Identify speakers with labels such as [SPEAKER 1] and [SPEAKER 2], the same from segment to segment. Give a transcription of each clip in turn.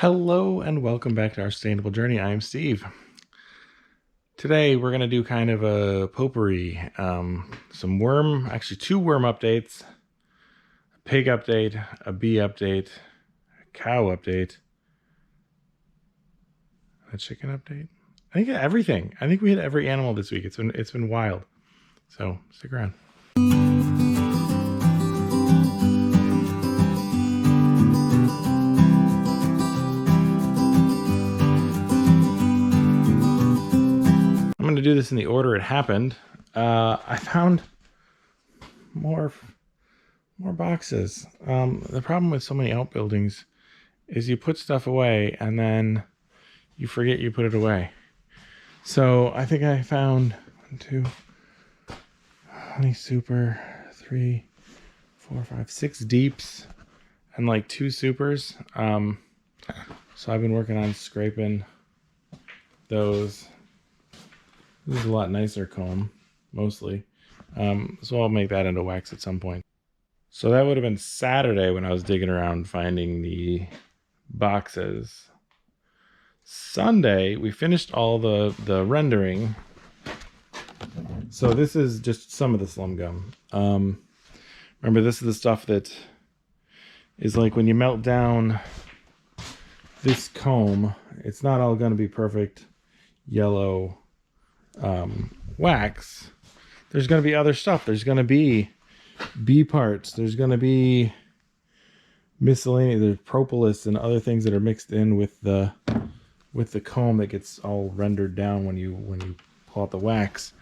[SPEAKER 1] Hello and welcome back to our sustainable journey. I am Steve. Today we're going to do kind of a potpourri, two worm updates, a pig update, a bee update, a cow update, a chicken update. I think everything. I think we hit every animal this week. It's been wild. So stick around. I'm going to do this in the order it happened. I found more boxes. The problem with so many outbuildings is you put stuff away and then you forget you put it away. So I think I found 1, 2, honey super, 3, 4, 5, 6 deeps and like 2 supers. So I've been working on scraping those. This is a lot nicer comb, mostly. So I'll make that into wax at some point. So that would have been Saturday when I was digging around finding the boxes. Sunday, we finished all the rendering. So this is just some of the slum gum. Remember, this is the stuff that is like when you melt down this comb, it's not all going to be perfect yellow wax. There's going to be other stuff. There's going to be bee parts. There's going to be miscellaneous. There's propolis and other things that are mixed in with the comb that gets all rendered down when you pull out the wax.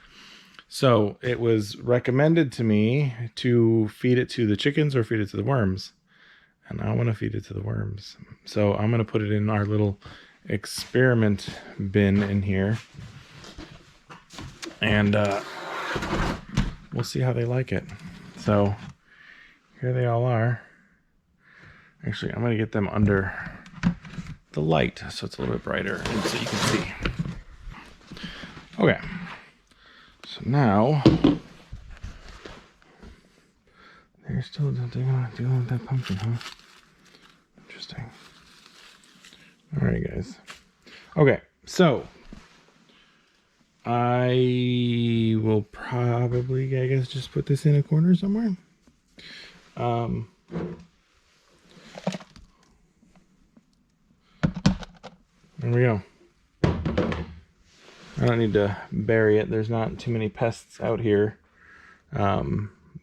[SPEAKER 1] So it was recommended to me to feed it to the chickens or feed it to the worms, and I want to feed it to the worms. So I'm going to put it in our little experiment bin in here. And we'll see how they like it. So here they all are. Actually, I'm going to get them under the light so it's a little bit brighter and so you can see. Okay. So now they're still dealing with that pumpkin, huh? Interesting. All right, guys. Okay, so I will probably, I guess, just put this in a corner somewhere. There we go. I don't need to bury it. There's not too many pests out here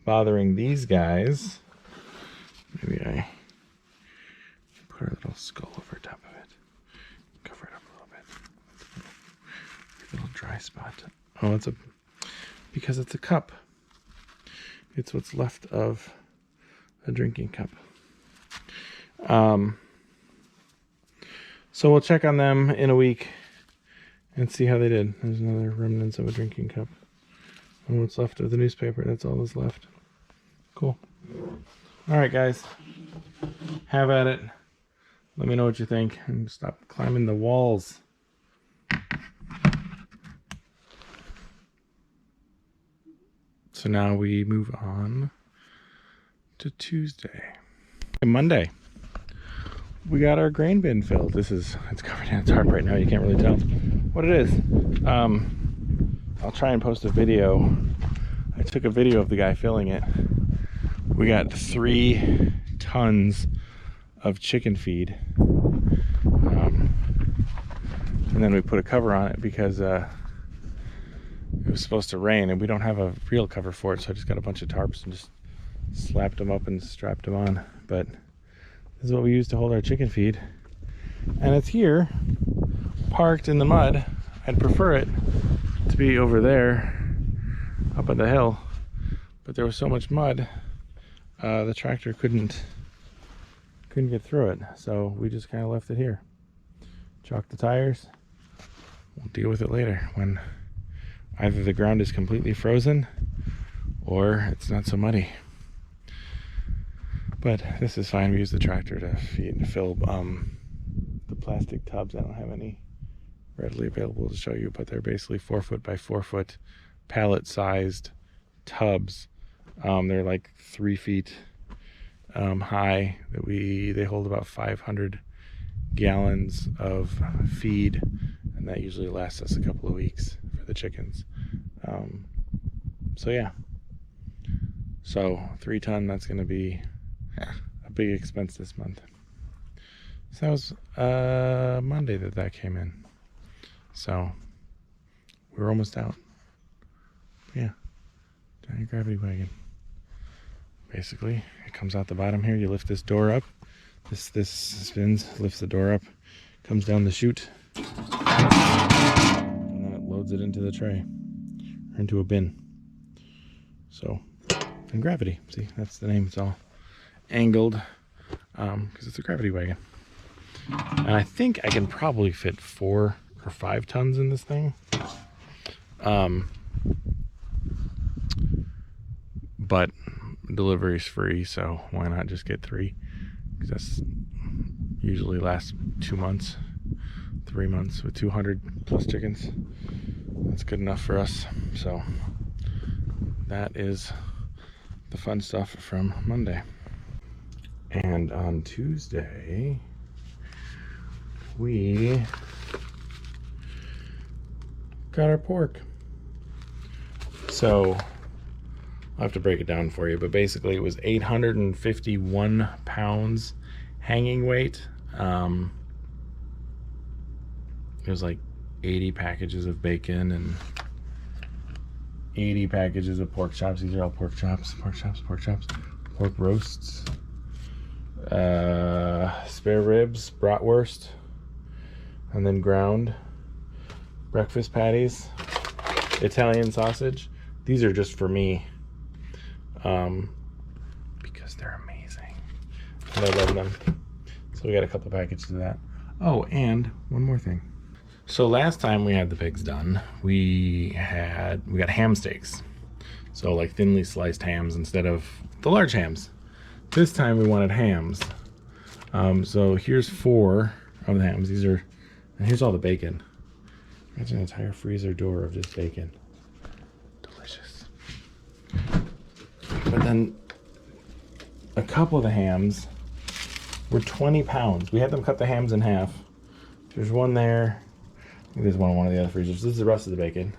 [SPEAKER 1] bothering these guys. Maybe I put our little skull over top of it. Cover it up a little bit. Little dry spot. Oh, because it's a cup. It's what's left of a drinking cup. So we'll check on them in a week and see how they did. There's another remnants of a drinking cup. And what's left of the newspaper. That's all that's left. Cool. All right, guys. Have at it. Let me know what you think and stop climbing the walls. So now we move on to Tuesday. And Monday, we got our grain bin filled. It's covered in tarp right now. You can't really tell what it is. I'll try and post a video. I took a video of the guy filling it. We got 3 tons of chicken feed. And then we put a cover on it because it was supposed to rain and we don't have a real cover for it, so I just got a bunch of tarps and just slapped them up and strapped them on. But this is what we use to hold our chicken feed, and it's here parked in the mud. I'd prefer it to be over there up on the hill, but there was so much mud the tractor couldn't get through it, so we just kind of left it here. Chalk the tires. We'll deal with it later when either the ground is completely frozen or it's not so muddy. But this is fine. We use the tractor to feed and fill the plastic tubs. I don't have any readily available to show you, but they're basically 4 foot by 4 foot pallet sized tubs. They're like 3 feet high. They hold about 500 gallons of feed, and that usually lasts us a couple of weeks for the chickens. So yeah, so 3 ton, that's going to be a big expense this month. So that was Monday that came in, so we're almost out. Yeah, giant gravity wagon. Basically, it comes out the bottom here. You lift this door up. This spins, lifts the door up, comes down the chute, and then it loads it into the tray, or into a bin. So, and gravity. See, that's the name. It's all angled because it's a gravity wagon. And I think I can probably fit 4 or 5 tons in this thing. But delivery's free, so why not just get 3? Because that's usually lasts 2 months, 3 months with 200 plus chickens. That's good enough for us. So that is the fun stuff from Monday. And on Tuesday, we got our pork. So I'll have to break it down for you, but basically it was 851 pounds hanging weight. It was like 80 packages of bacon and 80 packages of pork chops. These are all pork chops, pork roasts, spare ribs, bratwurst, and then ground breakfast patties, Italian sausage. These are just for me, because they're amazing and I love them. So we got a couple packages of that. Oh, and one more thing. So last time we had the pigs done, we got ham steaks. So like thinly sliced hams instead of the large hams. This time we wanted hams. So here's 4 of the hams. And here's all the bacon. Imagine an entire freezer door of just bacon. Delicious. But then a couple of the hams were 20 pounds. We had them cut the hams in half. There's one there. I think there's one in one of the other freezers. This is the rest of the bacon.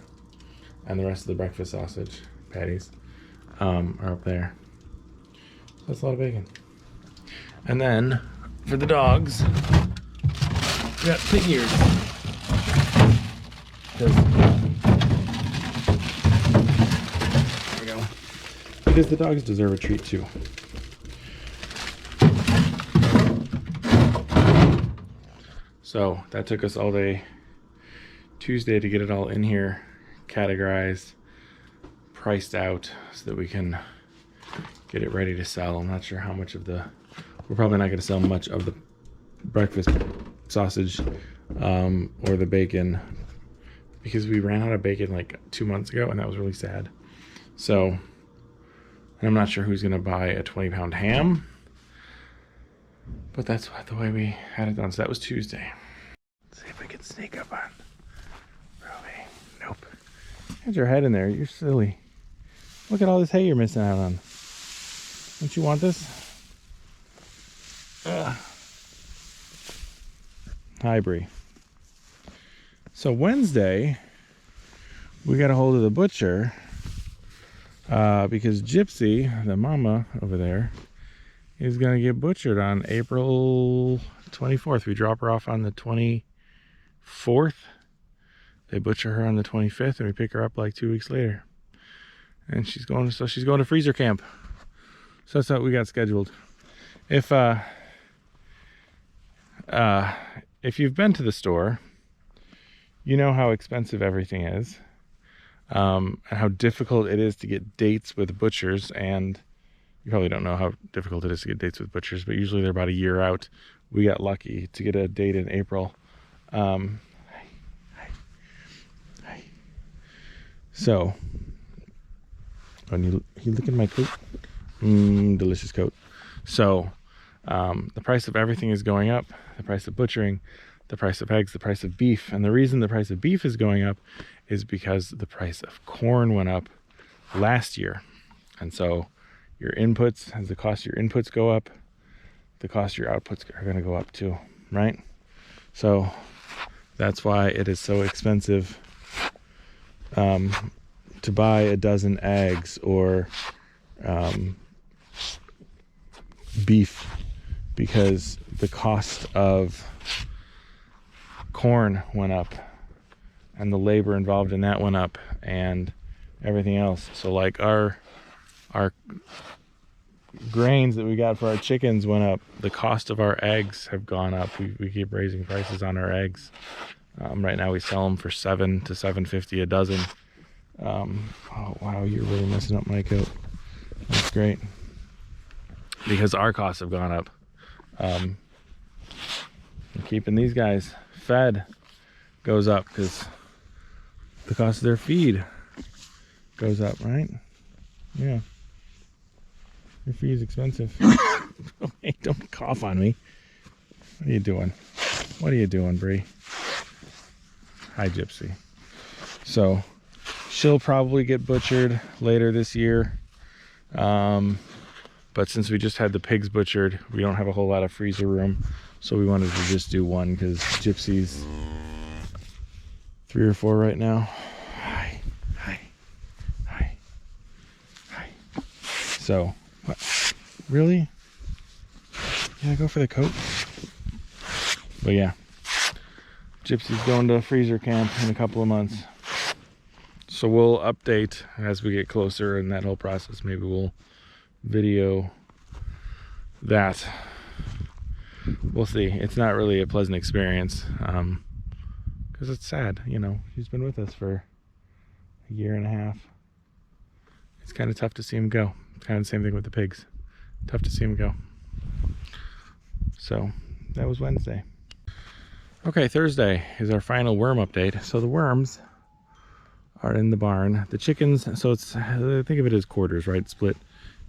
[SPEAKER 1] And the rest of the breakfast sausage patties are up there. So that's a lot of bacon. And then for the dogs, we got pig ears. There we go. Because the dogs deserve a treat too. So that took us all day Tuesday to get it all in here, categorized, priced out, so that we can get it ready to sell. I'm not sure how much of we're probably not going to sell much of the breakfast sausage or the bacon, because we ran out of bacon like 2 months ago, and that was really sad. So, and I'm not sure who's going to buy a 20-pound ham, but that's the way we had it done. So that was Tuesday. Let's see if we can sneak up on Ruby. Nope. Get your head in there. You're silly. Look at all this hay you're missing out on. Don't you want this? Ugh. Hi, Bree. So Wednesday, we got a hold of the butcher because Gypsy, the mama over there, is going to get butchered on April 24th. We drop her off on the 24th. They butcher her on the 25th, and we pick her up like 2 weeks later. And she's going to freezer camp. So that's what we got scheduled. If you've been to the store, you know how expensive everything is, and how difficult it is to get dates with butchers. And you probably don't know how difficult it is to get dates with butchers, but usually they're about a year out. We got lucky to get a date in April. So, when you look at my coat, delicious coat. So, the price of everything is going up. The price of butchering, the price of eggs, the price of beef. And the reason the price of beef is going up is because the price of corn went up last year. And so your inputs, as the cost of your inputs go up, the cost of your outputs are going to go up too, right? So that's why it is so expensive to buy a dozen eggs or beef, because the cost of corn went up and the labor involved in that went up and everything else. So like our grains that we got for our chickens went up. The cost of our eggs have gone up. We keep raising prices on our eggs. Right now we sell them for $7 to $7.50 a dozen. Oh wow, you're really messing up my coat. That's great. Because our costs have gone up. Keeping these guys fed goes up because the cost of their feed goes up, right? Yeah. Your feed is expensive. Hey, don't cough on me. What are you doing? What are you doing, Bree? Hi, Gypsy. So she'll probably get butchered later this year. But since we just had the pigs butchered, we don't have a whole lot of freezer room. So we wanted to just do one because Gypsy's 3 or 4 right now. Hi. So, what? Really? Yeah, go for the coat. But yeah, Gypsy's going to freezer camp in a couple of months. So we'll update as we get closer in that whole process. Maybe we'll video that. We'll see. It's not really a pleasant experience because it's sad. You know, he's been with us for a year and a half. It's kind of tough to see him go. Kind of the same thing with the pigs. Tough to see him go. So that was Wednesday. Okay, Thursday is our final worm update. So the worms are in the barn. The chickens, so it's, think of it as quarters, right? Split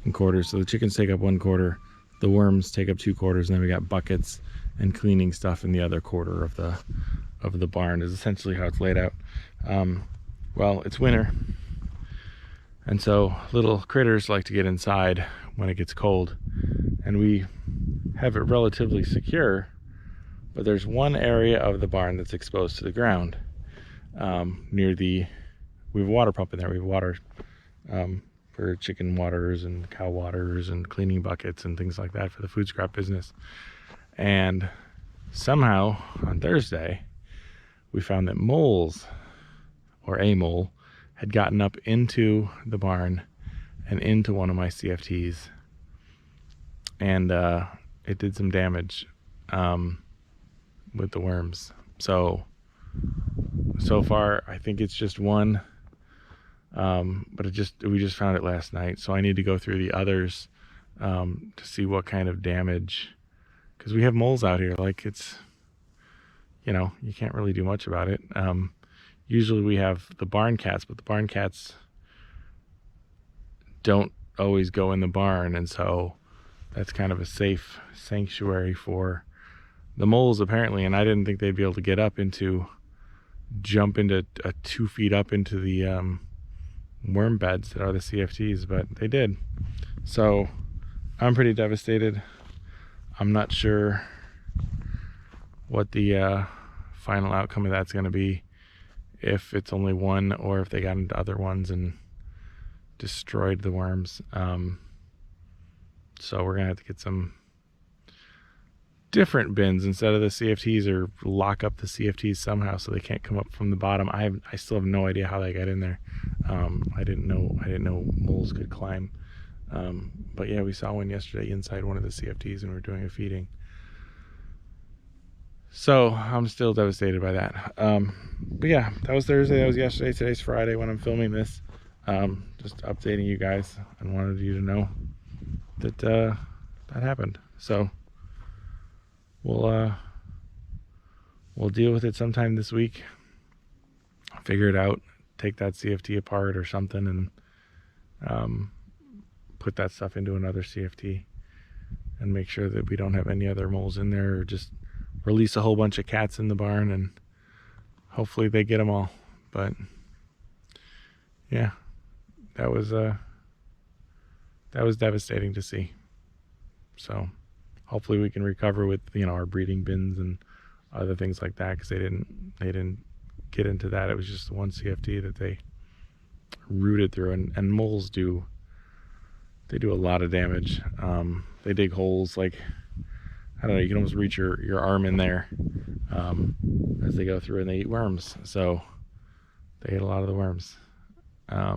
[SPEAKER 1] in quarters. So the chickens take up 1 quarter, the worms take up 2 quarters, and then we got buckets and cleaning stuff in the other quarter of the barn is essentially how it's laid out. Well, it's winter, and so little critters like to get inside when it gets cold, and we have it relatively secure, but there's one area of the barn that's exposed to the ground near the, we have a water pump in there. We have water for chicken waters and cow waters and cleaning buckets and things like that for the food scrap business. And somehow on Thursday, we found that moles, or a mole, had gotten up into the barn and into one of my CFTs. And it did some damage with the worms. So far, I think it's just one. But we just found it last night. So I need to go through the others to see what kind of damage, because we have moles out here. Like, it's, you know, you can't really do much about it. Usually we have the barn cats, but the barn cats don't always go in the barn, and so that's kind of a safe sanctuary for the moles apparently. And I didn't think they'd be able to jump into 2 feet up into the worm beds that are the CFTs, but they did. So I'm pretty devastated. I'm not sure what the final outcome of that's going to be, if it's only one or if they got into other ones and destroyed the worms. So we're gonna have to get some different bins instead of the CFTs, or lock up the CFTs somehow so they can't come up from the bottom. I still have no idea how they got in there. I didn't know moles could climb. But yeah, we saw one yesterday inside one of the CFTs and we were doing a feeding. So I'm still devastated by that. But yeah, that was Thursday, that was yesterday. Today's Friday when I'm filming this. Just updating you guys, and wanted you to know that that happened. So we'll deal with it sometime this week. Figure it out, take that CFT apart or something, and put that stuff into another CFT and make sure that we don't have any other moles in there, or just release a whole bunch of cats in the barn and hopefully they get them all. But yeah, that was devastating to see. So hopefully we can recover with, you know, our breeding bins and other things like that, because they didn't get into that. It was just the one CFD that they rooted through, and moles do a lot of damage. They dig holes like, I don't know, you can almost reach your arm in there as they go through, and they eat worms. So they ate a lot of the worms. I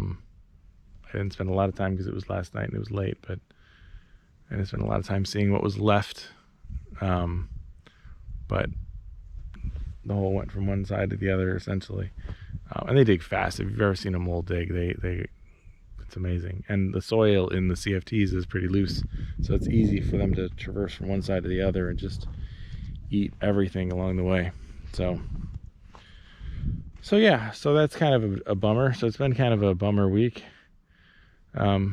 [SPEAKER 1] didn't spend a lot of time because it was last night and it was late, but I didn't spend a lot of time seeing what was left. But the hole went from one side to the other essentially. And they dig fast. If you've ever seen a mole dig, it's amazing. And the soil in the CFTs is pretty loose, so it's easy for them to traverse from one side to the other and just eat everything along the way. So yeah, so that's kind of a bummer. So it's been kind of a bummer week. But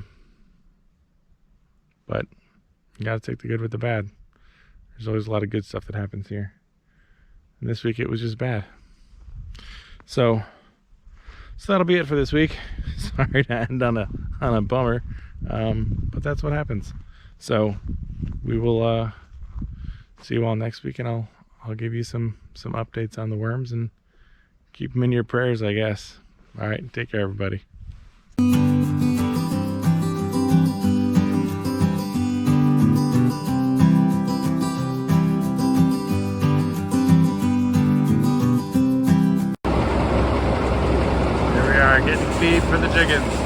[SPEAKER 1] you gotta take the good with the bad. There's always a lot of good stuff that happens here. And this week it was just bad. So that'll be it for this week. Sorry to end on a bummer, but that's what happens. So we will see you all next week, and I'll give you some updates on the worms and keep them in your prayers, I guess. All right, take care, everybody. Getting feed for the chickens.